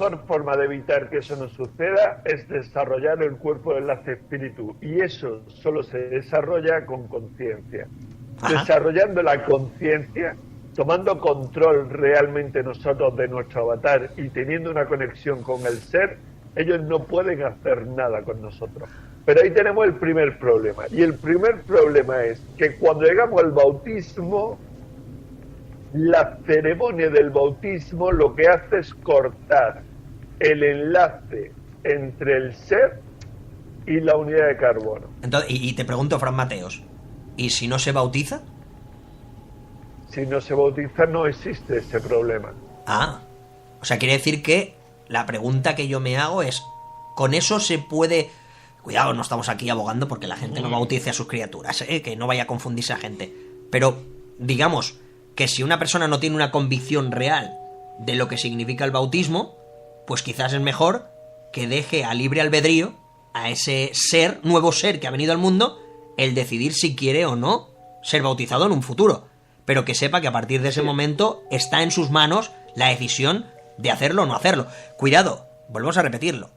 mejor forma de evitar que eso no suceda es desarrollar el cuerpo de enlace espíritu. Y eso solo se desarrolla con conciencia. Desarrollando la conciencia, tomando control realmente nosotros de nuestro avatar y teniendo una conexión con el ser, ellos no pueden hacer nada con nosotros. Pero ahí tenemos el primer problema. Y el primer problema es que cuando llegamos al bautismo, la ceremonia del bautismo lo que hace es cortar el enlace entre el ser y la unidad de carbono. Entonces, y te pregunto, Fran Mateos, ¿y si no se bautiza? Si no se bautiza no existe ese problema. Ah, o sea, quiere decir que la pregunta que yo me hago es, ¿con eso se puede...? Cuidado, no estamos aquí abogando porque la gente no bautice a sus criaturas, que no vaya a confundirse a gente. Pero, digamos, que si una persona no tiene una convicción real de lo que significa el bautismo, pues quizás es mejor que deje a libre albedrío a ese ser, nuevo ser que ha venido al mundo, el decidir si quiere o no ser bautizado en un futuro. Pero que sepa que a partir de ese momento está en sus manos la decisión de hacerlo o no hacerlo. Cuidado, volvemos a repetirlo.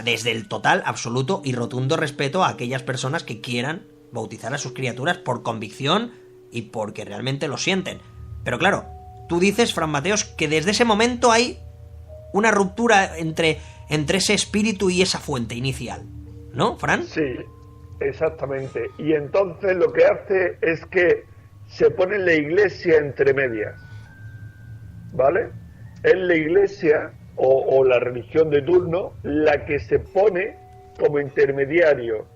Desde el total, absoluto y rotundo respeto a aquellas personas que quieran bautizar a sus criaturas por convicción y porque realmente lo sienten. Pero claro, tú dices, Fran Mateos, que desde ese momento hay una ruptura entre ese espíritu y esa fuente inicial, ¿no, Fran? Sí, exactamente. Y entonces lo que hace es que se pone la iglesia entre medias, ¿vale? Es la iglesia o la religión de turno la que se pone como intermediario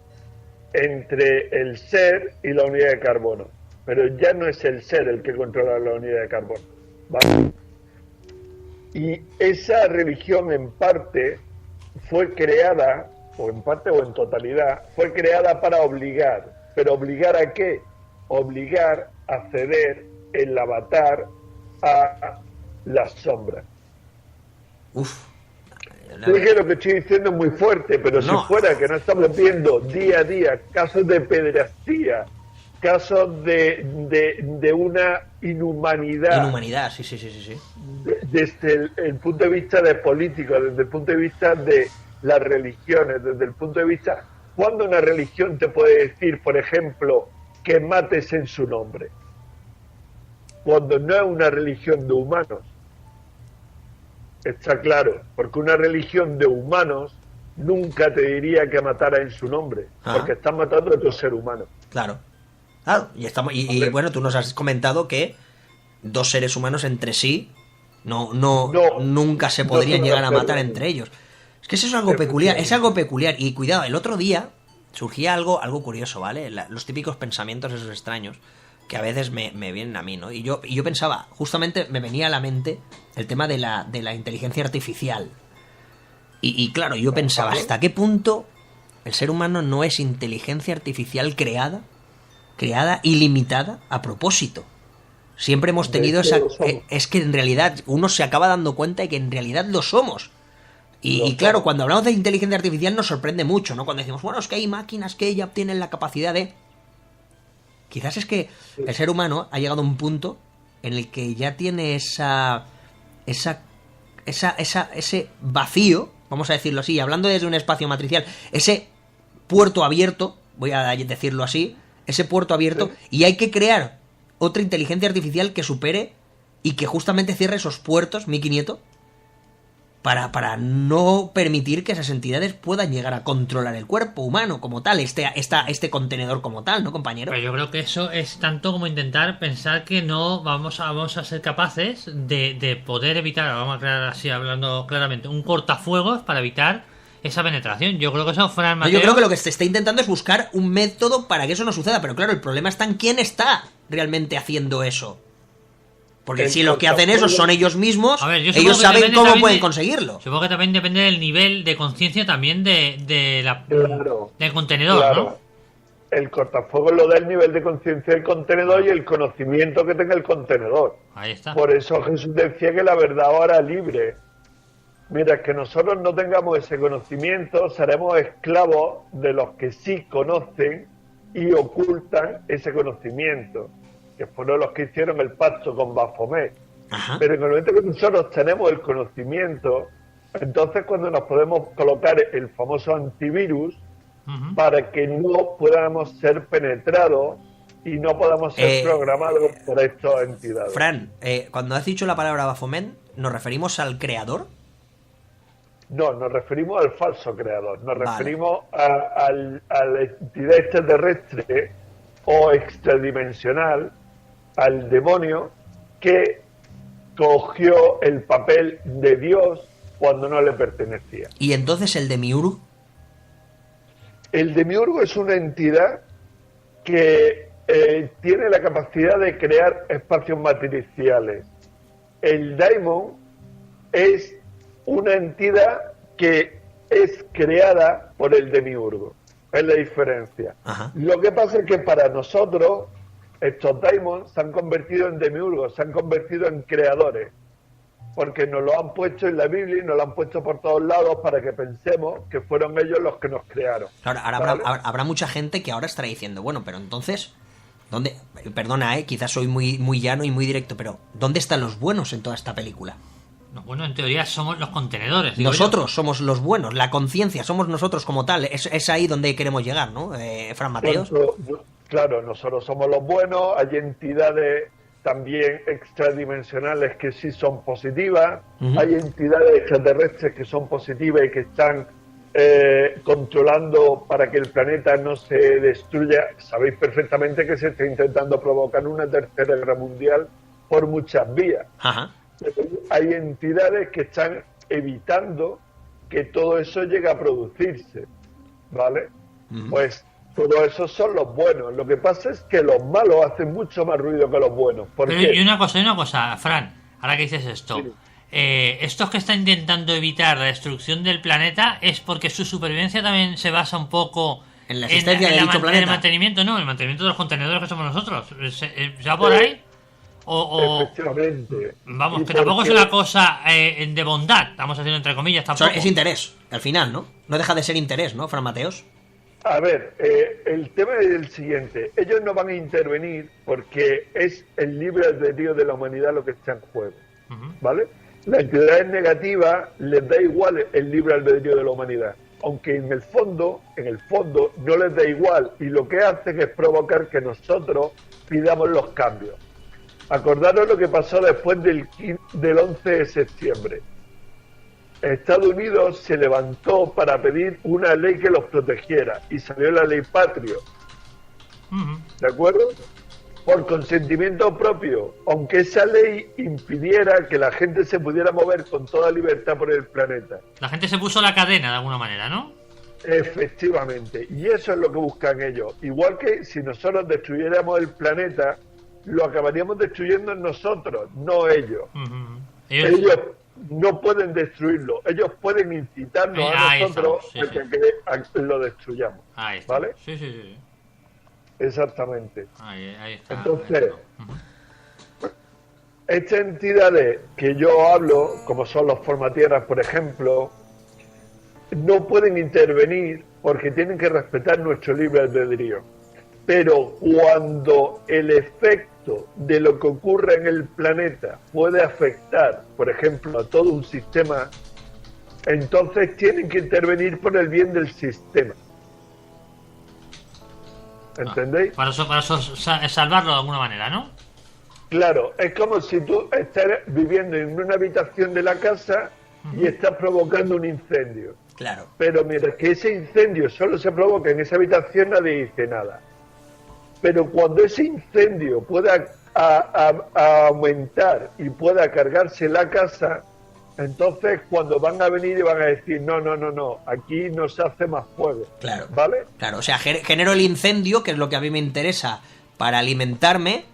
entre el ser y la unidad de carbono. Pero ya no es el ser el que controla la unidad de carbono, ¿vale? Y esa religión en parte fue creada, o en parte o en totalidad, fue creada para obligar. ¿Pero obligar a qué? Obligar a ceder el avatar a las sombras. Uf. Sé que lo que estoy diciendo es muy fuerte, pero no. Si fuera que no estamos viendo día a día casos de pederastía, casos de una inhumanidad. Inhumanidad, sí. Desde el punto de vista de políticos, desde el punto de vista de las religiones, desde el punto de vista... ¿Cuándo una religión te puede decir, por ejemplo, que mates en su nombre? Cuando no es una religión de humanos. Está claro, porque una religión de humanos nunca te diría que matara en su nombre, porque estás matando a otro ser humano. Claro. Y bueno, tú nos has comentado que dos seres humanos entre sí nunca se podrían llegar a matar entre ellos. Es que eso es algo peculiar, Y cuidado, el otro día surgía algo curioso, ¿vale? Los típicos pensamientos esos extraños que a veces me vienen a mí, ¿no? Y yo pensaba, justamente me venía a la mente el tema de la inteligencia artificial. Y claro, yo pensaba, ¿hasta qué punto el ser humano no es inteligencia artificial creada ilimitada a propósito? Siempre hemos tenido esa... Es que en realidad uno se acaba dando cuenta de que en realidad lo somos. Y claro, cuando hablamos de inteligencia artificial nos sorprende mucho, ¿no? Cuando decimos, bueno, es que hay máquinas que ya tienen la capacidad de... Quizás es que el ser humano ha llegado a un punto en el que ya tiene ese vacío, vamos a decirlo así, hablando desde un espacio matricial, ese puerto abierto, voy a decirlo así, ese puerto abierto, y hay que crear otra inteligencia artificial que supere y que justamente cierre esos puertos, Miki Nieto, para no permitir que esas entidades puedan llegar a controlar el cuerpo humano como tal, este contenedor como tal, ¿no, compañero? Pero yo creo que eso es tanto como intentar pensar que no vamos a ser capaces de poder evitar, vamos a crear así, hablando claramente, un cortafuegos para evitar esa penetración. Yo creo que eso fuera Yo creo que lo que se está intentando es buscar un método para que eso no suceda, pero claro, el problema está en quién está realmente haciendo eso. Porque si los que hacen eso son ellos mismos, ellos saben cómo pueden conseguirlo. Supongo que también depende del nivel de conciencia también del contenedor, claro. ¿No? El cortafuegos lo da el nivel de conciencia del contenedor y el conocimiento que tenga el contenedor. Ahí está. Por eso Jesús decía que la verdad ahora es libre. Mira, que nosotros no tengamos ese conocimiento, seremos esclavos de los que sí conocen y ocultan ese conocimiento, que fueron los que hicieron el pacto con Baphomet. Pero en el momento que nosotros tenemos el conocimiento, Entonces, cuando nos podemos colocar el famoso antivirus para que no podamos ser penetrados y no podamos ser programados por estas entidades. Fran, cuando has dicho la palabra Baphomet, ¿nos referimos al creador? No, nos referimos al falso creador. Nos referimos a la entidad extraterrestre o extradimensional, al demonio que cogió el papel de Dios cuando no le pertenecía. ¿Y entonces el demiurgo? El demiurgo es una entidad que tiene la capacidad de crear espacios matriciales. El daimon es una entidad que es creada por el demiurgo. Es la diferencia. Ajá. Lo que pasa es que para nosotros estos daimons se han convertido en demiurgos, se han convertido en creadores, porque nos lo han puesto en la Biblia y nos lo han puesto por todos lados para que pensemos que fueron ellos los que nos crearon. Claro, ahora habrá mucha gente que ahora estará diciendo, bueno, pero entonces, ¿dónde? Perdona, quizás soy muy llano y muy directo, pero ¿dónde están los buenos en toda esta película? No, bueno, en teoría somos los contenedores. Nosotros somos los buenos, la conciencia, somos nosotros como tal. Es ahí donde queremos llegar, ¿no, Fran Mateos? Claro, nosotros somos los buenos, hay entidades también extradimensionales que sí son positivas, hay entidades extraterrestres que son positivas y que están controlando para que el planeta no se destruya. Sabéis perfectamente que se está intentando provocar una tercera guerra mundial por muchas vías. Ajá. Hay entidades que están evitando que todo eso llegue a producirse, ¿vale? Pues todos esos son los buenos. Lo que pasa es que los malos hacen mucho más ruido que los buenos. ¿Por qué? Y una cosa, Fran, ahora que dices esto, sí. Estos que están intentando evitar la destrucción del planeta es porque su supervivencia también se basa un poco en la existencia de dicho planeta. En el mantenimiento, no, el mantenimiento de los contenedores que somos nosotros. ¿Ya por ahí? Efectivamente. Vamos, que tampoco es una cosa de bondad, estamos haciendo entre comillas, tampoco. Es interés, al final, ¿no? No deja de ser interés, ¿no, Fran Mateos? A ver, el tema es el siguiente. Ellos no van a intervenir porque es el libre albedrío de la humanidad lo que está en juego, ¿vale? Las entidades negativas les da igual el libre albedrío de la humanidad, aunque en el fondo no les da igual, y lo que hacen es provocar que nosotros pidamos los cambios. Acordaros lo que pasó después del 11 de septiembre. Estados Unidos se levantó para pedir una ley que los protegiera y salió la ley Patriot. ¿De acuerdo? Por consentimiento propio, aunque esa ley impidiera que la gente se pudiera mover con toda libertad por el planeta. La gente se puso la cadena de alguna manera, ¿no? Efectivamente, y eso es lo que buscan ellos. Igual que si nosotros destruyéramos el planeta, lo acabaríamos destruyendo nosotros, no ellos. Ellos no pueden destruirlo, ellos pueden incitarnos a nosotros a que lo destruyamos. Ahí está. ¿Vale? Sí. Exactamente. Ahí está. Entonces, estas entidades que yo hablo, como son los formatierras, por ejemplo, no pueden intervenir porque tienen que respetar nuestro libre albedrío. Pero cuando el efecto de lo que ocurre en el planeta puede afectar, por ejemplo, a todo un sistema, entonces tienen que intervenir por el bien del sistema. ¿Entendéis? Para salvarlo de alguna manera, ¿no? Claro, es como si tú estás viviendo en una habitación de la casa y estás provocando un incendio. Claro. Pero mientras que ese incendio solo se provoca en esa habitación, nadie dice nada. Pero cuando ese incendio pueda aumentar y pueda cargarse la casa, entonces cuando van a venir y van a decir no, aquí no se hace más fuego. Claro. ¿Vale? Claro, o sea, genero el incendio, que es lo que a mí me interesa para alimentarme,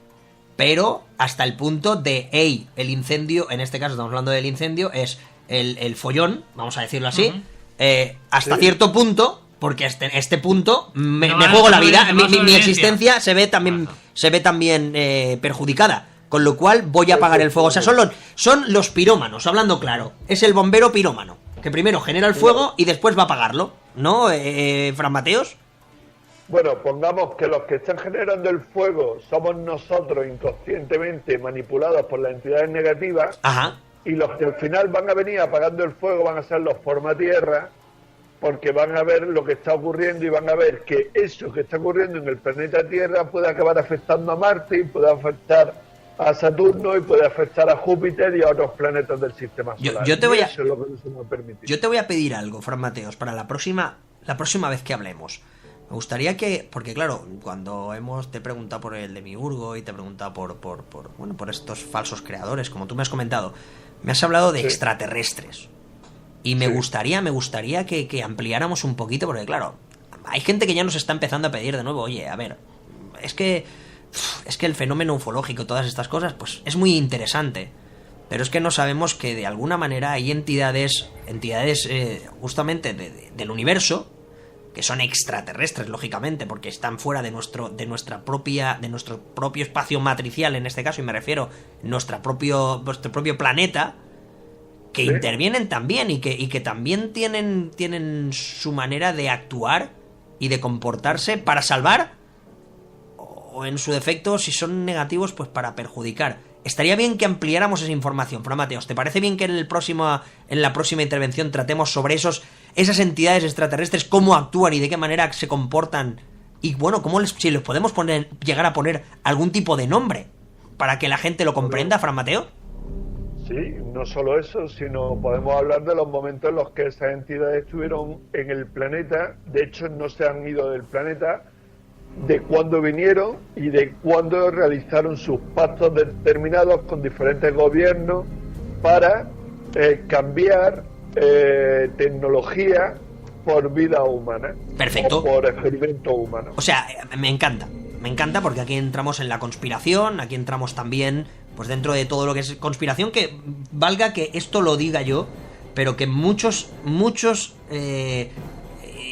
pero hasta el punto de, el incendio, en este caso estamos hablando del incendio, es el follón, vamos a decirlo así, hasta cierto punto. Porque este punto me juego la vida, mi existencia se ve también perjudicada, con lo cual voy a apagar el fuego. O sea, son los pirómanos, hablando claro. Es el bombero pirómano, que primero genera el fuego y después va a apagarlo, ¿no, Fran Mateos? Bueno, pongamos que los que están generando el fuego somos nosotros inconscientemente manipulados por las entidades negativas. Ajá. y los que al final van a venir apagando el fuego van a ser los formatierra, porque van a ver lo que está ocurriendo y van a ver que eso que está ocurriendo en el planeta Tierra puede acabar afectando a Marte y puede afectar a Saturno y puede afectar a Júpiter y a otros planetas del sistema solar. Yo te voy a, eso es lo que se me permite. Yo te voy a pedir algo, Fran Mateos, para la próxima vez que hablemos. Me gustaría que, porque claro, cuando te he preguntado por el Demiurgo y te he preguntado por estos falsos creadores, como tú me has comentado, me has hablado de extraterrestres. Y me gustaría que ampliáramos un poquito, porque claro, hay gente que ya nos está empezando a pedir de nuevo, oye, a ver, es que el fenómeno ufológico y todas estas cosas, pues es muy interesante. Pero es que no sabemos que de alguna manera hay entidades justamente del universo, que son extraterrestres, lógicamente, porque están fuera de nuestro propio espacio matricial, en este caso, y me refiero a nuestro propio planeta, que intervienen también y que también tienen su manera de actuar y de comportarse para salvar, o en su defecto, si son negativos, pues para perjudicar. Estaría bien que ampliáramos esa información, Fran Mateos. ¿Te parece bien que en la próxima intervención tratemos sobre esas entidades extraterrestres, cómo actúan y de qué manera se comportan? Y bueno, si les podemos llegar a poner algún tipo de nombre para que la gente lo comprenda, Fran Mateo. Sí, no solo eso, sino podemos hablar de los momentos en los que esas entidades estuvieron en el planeta. De hecho, no se han ido del planeta, de cuándo vinieron y de cuándo realizaron sus pactos determinados con diferentes gobiernos para cambiar tecnología por vida humana. Perfecto. O por experimentos humanos. O sea, me encanta porque aquí entramos en la conspiración, aquí entramos también pues dentro de todo lo que es conspiración, que valga que esto lo diga yo, pero que muchos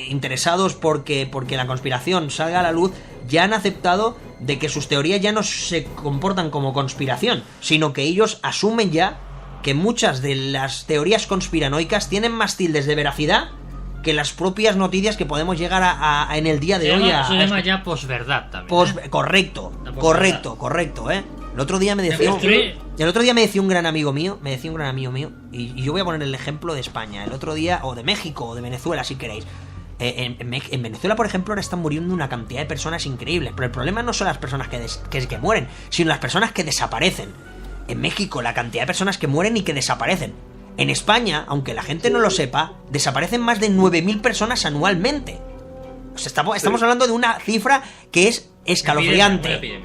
interesados porque la conspiración salga a la luz ya han aceptado de que sus teorías ya no se comportan como conspiración, sino que ellos asumen ya que muchas de las teorías conspiranoicas tienen más tildes de veracidad que las propias noticias que podemos llegar a en el día de hoy. Se llama ya posverdad también. Correcto. El otro día me decía un gran amigo mío, y yo voy a poner el ejemplo de España, el otro día, o de México, o de Venezuela, si queréis. En Venezuela, por ejemplo, ahora están muriendo una cantidad de personas increíbles, pero el problema no son las personas que mueren, sino las personas que desaparecen. En México, la cantidad de personas que mueren y que desaparecen. En España, aunque la gente no lo sepa, desaparecen más de 9.000 personas anualmente. O sea, estamos hablando de una cifra que es escalofriante.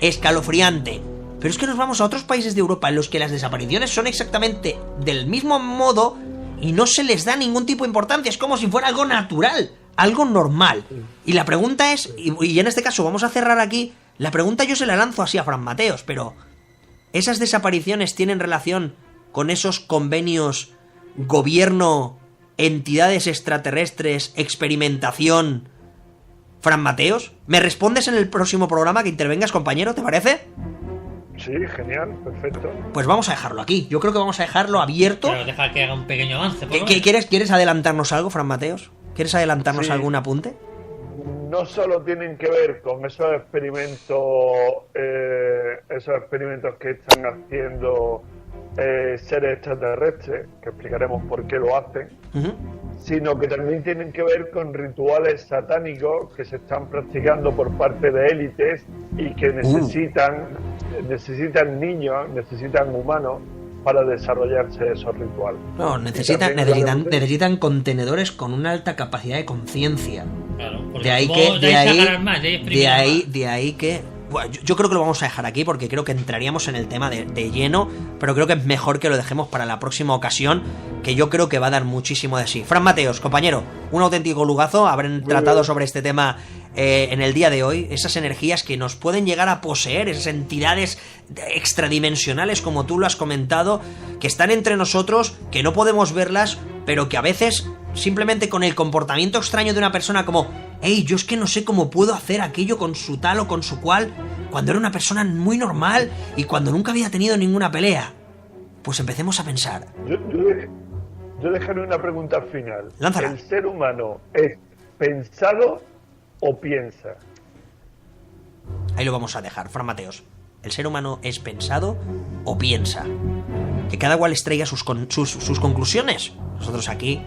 Pero es que nos vamos a otros países de Europa en los que las desapariciones son exactamente del mismo modo y no se les da ningún tipo de importancia. Es como si fuera algo natural, algo normal. Y la pregunta es, y en este caso vamos a cerrar aquí, la pregunta yo se la lanzo así a Fran Mateos, pero ¿esas desapariciones tienen relación con esos convenios gobierno, entidades extraterrestres, experimentación? Fran Mateos, ¿me respondes en el próximo programa que intervengas, compañero? ¿Te parece? Sí, genial, perfecto. Pues vamos a dejarlo aquí. Yo creo que vamos a dejarlo abierto. Pero deja que haga un pequeño avance. ¿Quieres adelantarnos algo, Fran Mateos? ¿Quieres adelantarnos algún apunte? No solo tienen que ver con esos experimentos que están haciendo seres extraterrestres, que explicaremos por qué lo hacen, sino que también tienen que ver con rituales satánicos que se están practicando por parte de élites y que necesitan niños, necesitan humanos para desarrollarse esos rituales. No, necesitan contenedores con una alta capacidad de conciencia. Claro, de ahí que bueno, yo creo que lo vamos a dejar aquí porque creo que entraríamos en el tema de lleno, pero creo que es mejor que lo dejemos para la próxima ocasión, que yo creo que va a dar muchísimo de sí. Fran Mateos, compañero, un auténtico lujazo haber tratado sobre este tema en el día de hoy, esas energías que nos pueden llegar a poseer, esas entidades extradimensionales, como tú lo has comentado, que están entre nosotros, que no podemos verlas, pero que a veces simplemente con el comportamiento extraño de una persona como hey, yo es que no sé cómo puedo hacer aquello con su tal o con su cual, cuando era una persona muy normal y cuando nunca había tenido ninguna pelea. Pues empecemos a pensar. Yo dejaré una pregunta final. Lánzala. ¿El ser humano es pensado o piensa? Ahí lo vamos a dejar, Fran Mateos. ¿El ser humano es pensado o piensa? que cada cual extraiga sus conclusiones. Nosotros aquí